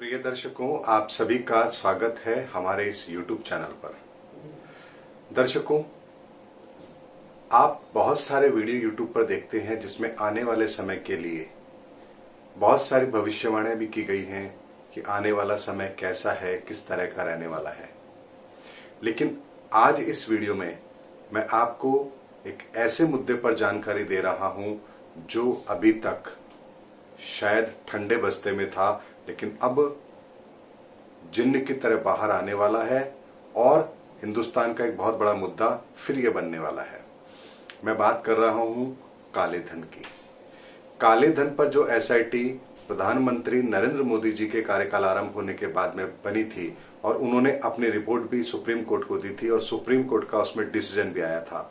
प्रिय दर्शकों, आप सभी का स्वागत है हमारे इस YouTube चैनल पर। दर्शकों, आप बहुत सारे वीडियो YouTube पर देखते हैं जिसमें आने वाले समय के लिए बहुत सारी भविष्यवाणियां भी की गई हैं कि आने वाला समय कैसा है, किस तरह का रहने वाला है। लेकिन आज इस वीडियो में मैं आपको एक ऐसे मुद्दे पर जानकारी दे रहा हूं जो अभी तक शायद ठंडे बस्ते में था, लेकिन अब जिन्न की तरह बाहर आने वाला है और हिंदुस्तान का एक बहुत बड़ा मुद्दा फिर ये बनने वाला है। मैं बात कर रहा हूं काले धन की। काले धन पर जो एसआईटी प्रधानमंत्री नरेंद्र मोदी जी के कार्यकाल आरंभ होने के बाद में बनी थी और उन्होंने अपनी रिपोर्ट भी सुप्रीम कोर्ट को दी थी और सुप्रीम कोर्ट का उसमें डिसीजन भी आया था।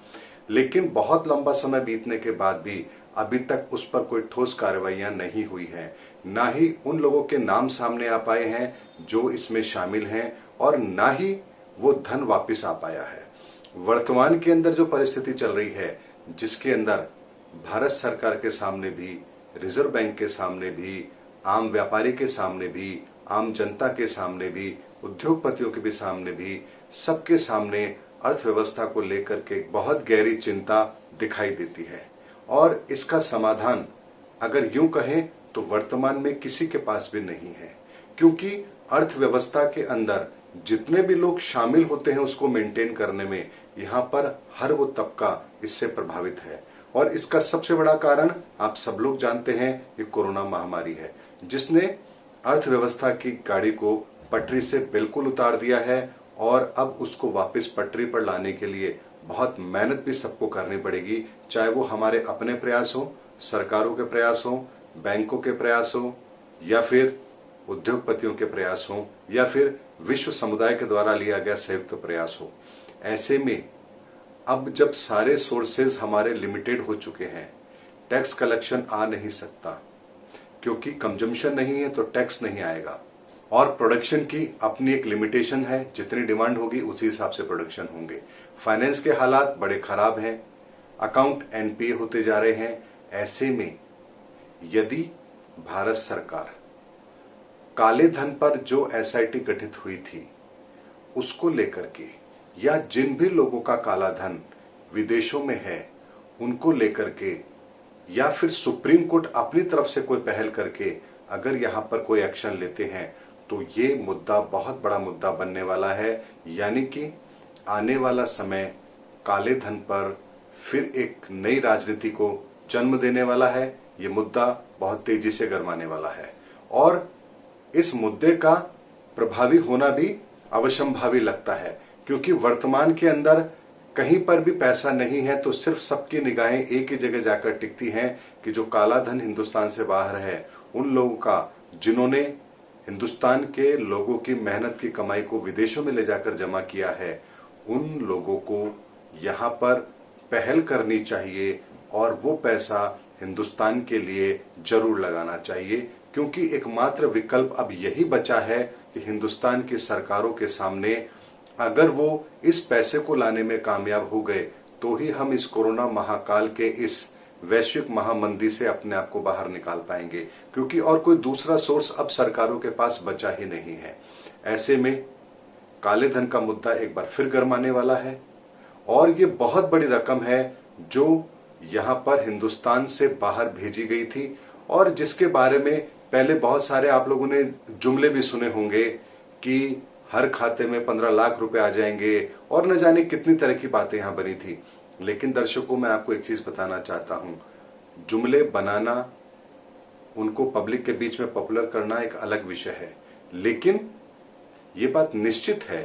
लेकिन बहुत लंबा समय बीतने के बाद भी अभी तक उस पर कोई ठोस कार्रवाइयां नहीं हुई हैं, ना ही उन लोगों के नाम सामने आ पाए हैं जो इसमें शामिल हैं और ना ही वो धन वापस आ पाया है। वर्तमान के अंदर जो परिस्थिति चल रही है, जिसके अंदर भारत सरकार के सामने भी, रिजर्व बैंक के सामने भी, आम व्यापारी के सामने भी, आम जनता के सामने भी, उद्योगपतियों के भी सामने भी, सबके सामने अर्थव्यवस्था को लेकर के बहुत गहरी चिंता दिखाई देती है। और इसका समाधान अगर यूं कहें तो वर्तमान में किसी के पास भी नहीं है, क्योंकि अर्थव्यवस्था के अंदर जितने भी लोग शामिल होते हैं उसको मेंटेन करने में, यहाँ पर हर वो तबका इससे प्रभावित है। और इसका सबसे बड़ा कारण आप सब लोग जानते हैं, ये कोरोना महामारी है, जिसने अर्थव्यवस्था की गाड़ी को पटरी से बिल्कुल उतार दिया है और अब उसको वापस पटरी पर लाने के लिए बहुत मेहनत भी सबको करनी पड़ेगी, चाहे वो हमारे अपने प्रयास हो, सरकारों के प्रयास हो, बैंकों के प्रयास हो, या फिर उद्योगपतियों के प्रयास हो, या फिर विश्व समुदाय के द्वारा लिया गया संयुक्त प्रयास हो। ऐसे में अब जब सारे सोर्सेज हमारे लिमिटेड हो चुके हैं, टैक्स कलेक्शन आ नहीं सकता, क्योंकि कंजम्पशन नहीं है तो टैक्स नहीं आएगा, और प्रोडक्शन की अपनी एक लिमिटेशन है, जितनी डिमांड होगी उसी हिसाब से प्रोडक्शन होंगे। फाइनेंस के हालात बड़े खराब हैं, अकाउंट एनपीए होते जा रहे हैं। ऐसे में यदि भारत सरकार काले धन पर जो एसआईटी गठित हुई थी उसको लेकर के, या जिन भी लोगों का काला धन विदेशों में है उनको लेकर के, या फिर सुप्रीम कोर्ट अपनी तरफ से कोई पहल करके अगर यहां पर कोई एक्शन लेते हैं, तो ये मुद्दा बहुत बड़ा मुद्दा बनने वाला है। यानी कि आने वाला समय काले धन पर फिर एक नई राजनीति को जन्म देने वाला है। ये मुद्दा बहुत तेजी से गरमाने वाला है और इस मुद्दे का प्रभावी होना भी अवश्यंभावी लगता है, क्योंकि वर्तमान के अंदर कहीं पर भी पैसा नहीं है तो सिर्फ सबकी निगाहें एक ही जगह जाकर टिकती हैं कि जो काला धन हिंदुस्तान से बाहर है, उन लोगों का, जिन्होंने हिंदुस्तान के लोगों की मेहनत की कमाई को विदेशों में ले जाकर जमा किया है, उन लोगों को यहाँ पर पहल करनी चाहिए और वो पैसा हिंदुस्तान के लिए जरूर लगाना चाहिए, क्योंकि एकमात्र विकल्प अब यही बचा है कि हिंदुस्तान की सरकारों के सामने अगर वो इस पैसे को लाने में कामयाब हो गए तो ही हम इस कोरोना महाकाल के इस वैश्विक महामंदी से अपने आप को बाहर निकाल पाएंगे, क्योंकि और कोई दूसरा सोर्स अब सरकारों के पास बचा ही नहीं है। ऐसे में काले धन का मुद्दा एक बार फिर गरमाने वाला है और ये बहुत बड़ी रकम है जो यहाँ पर हिंदुस्तान से बाहर भेजी गई थी और जिसके बारे में पहले बहुत सारे आप लोगों ने जुमले भी सुने होंगे कि हर खाते में 15 लाख रुपए आ जाएंगे और न जाने कितनी तरह की बातें यहाँ बनी थी। लेकिन दर्शकों, मैं आपको एक चीज बताना चाहता हूं, जुमले बनाना, उनको पब्लिक के बीच में पॉपुलर करना एक अलग विषय है, लेकिन ये बात निश्चित है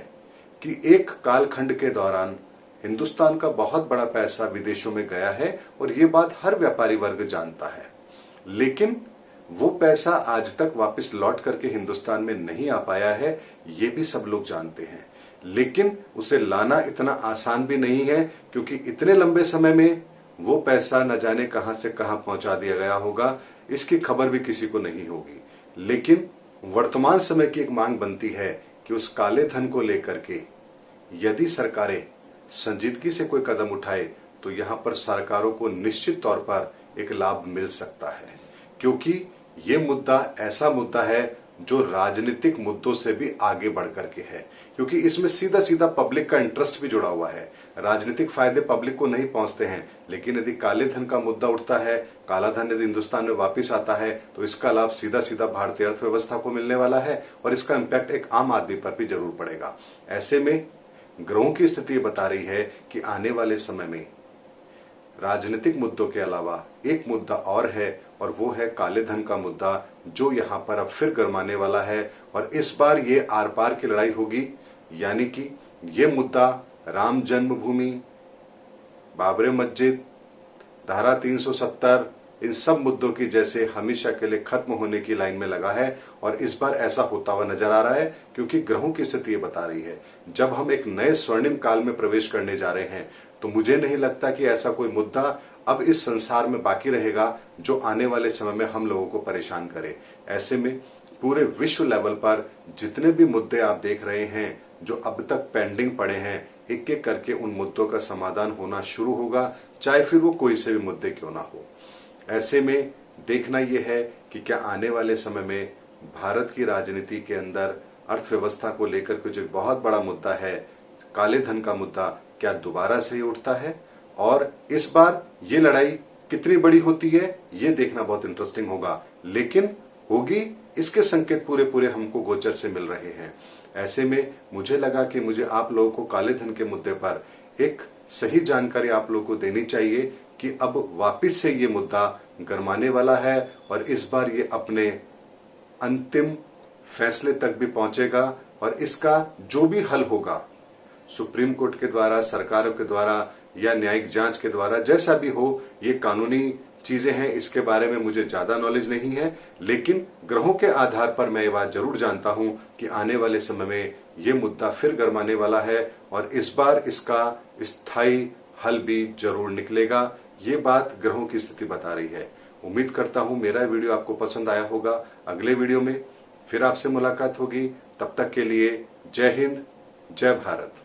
कि एक कालखंड के दौरान हिंदुस्तान का बहुत बड़ा पैसा विदेशों में गया है और ये बात हर व्यापारी वर्ग जानता है। लेकिन वो पैसा आज तक वापस लौट करके हिंदुस्तान में नहीं आ पाया है, ये भी सब लोग जानते हैं। लेकिन उसे लाना इतना आसान भी नहीं है, क्योंकि इतने लंबे समय में वो पैसा न जाने कहां से कहां पहुंचा दिया गया होगा, इसकी खबर भी किसी को नहीं होगी। लेकिन वर्तमान समय की एक मांग बनती है कि उस काले धन को लेकर के यदि सरकारें संजीदगी से कोई कदम उठाए तो यहां पर सरकारों को निश्चित तौर पर एक लाभ मिल सकता है, क्योंकि ये मुद्दा ऐसा मुद्दा है जो राजनीतिक मुद्दों से भी आगे बढ़ करके है, क्योंकि इसमें सीधा सीधा पब्लिक का इंटरेस्ट भी जुड़ा हुआ है। राजनीतिक फायदे पब्लिक को नहीं पहुंचते हैं, लेकिन यदि काले धन का मुद्दा उठता है, काला धन यदि हिंदुस्तान में वापस आता है, तो इसका लाभ सीधा सीधा भारतीय अर्थव्यवस्था को मिलने वाला है और इसका इंपैक्ट एक आम आदमी पर भी जरूर पड़ेगा। ऐसे में ग्रहों की स्थिति बता रही है कि आने वाले समय में राजनीतिक मुद्दों के अलावा एक मुद्दा और है, और वो है काले धन का मुद्दा, जो यहां पर अब फिर गरमाने वाला है। और इस बार ये आर पार की लड़ाई होगी, यानी कि ये मुद्दा राम जन्मभूमि, बाबरी मस्जिद, धारा 370, इन सब मुद्दों की जैसे हमेशा के लिए खत्म होने की लाइन में लगा है। और इस बार ऐसा होता हुआ नजर आ रहा है, क्योंकि ग्रहों की स्थिति ये बता रही है जब हम एक नए स्वर्णिम काल में प्रवेश करने जा रहे हैं, तो मुझे नहीं लगता कि ऐसा कोई मुद्दा अब इस संसार में बाकी रहेगा जो आने वाले समय में हम लोगों को परेशान करे। ऐसे में पूरे विश्व लेवल पर जितने भी मुद्दे आप देख रहे हैं जो अब तक पेंडिंग पड़े हैं, एक एक करके उन मुद्दों का समाधान होना शुरू होगा, चाहे फिर वो कोई से भी मुद्दे क्यों ना हो। ऐसे में देखना यह है कि क्या आने वाले समय में भारत की राजनीति के अंदर अर्थव्यवस्था को लेकर कुछ एक बहुत बड़ा मुद्दा है, काले धन का मुद्दा, क्या दोबारा से ही उठता है, और इस बार ये लड़ाई कितनी बड़ी होती है ये देखना बहुत इंटरेस्टिंग होगा। लेकिन होगी, इसके संकेत पूरे पूरे हमको गोचर से मिल रहे हैं। ऐसे में मुझे लगा कि मुझे आप लोगों को काले धन के मुद्दे पर एक सही जानकारी आप लोगों को देनी चाहिए कि अब वापस से ये मुद्दा गरमाने वाला है और इस बार ये अपने अंतिम फैसले तक भी पहुंचेगा। और इसका जो भी हल होगा, सुप्रीम कोर्ट के द्वारा, सरकारों के द्वारा या न्यायिक जांच के द्वारा, जैसा भी हो, ये कानूनी चीजें हैं, इसके बारे में मुझे ज्यादा नॉलेज नहीं है। लेकिन ग्रहों के आधार पर मैं ये बात जरूर जानता हूं कि आने वाले समय में ये मुद्दा फिर गरमाने वाला है और इस बार इसका स्थायी हल भी जरूर निकलेगा। ये बात ग्रहों की स्थिति बता रही है। उम्मीद करता हूं मेरा वीडियो आपको पसंद आया होगा। अगले वीडियो में फिर आपसे मुलाकात होगी। तब तक के लिए जय हिंद, जय भारत।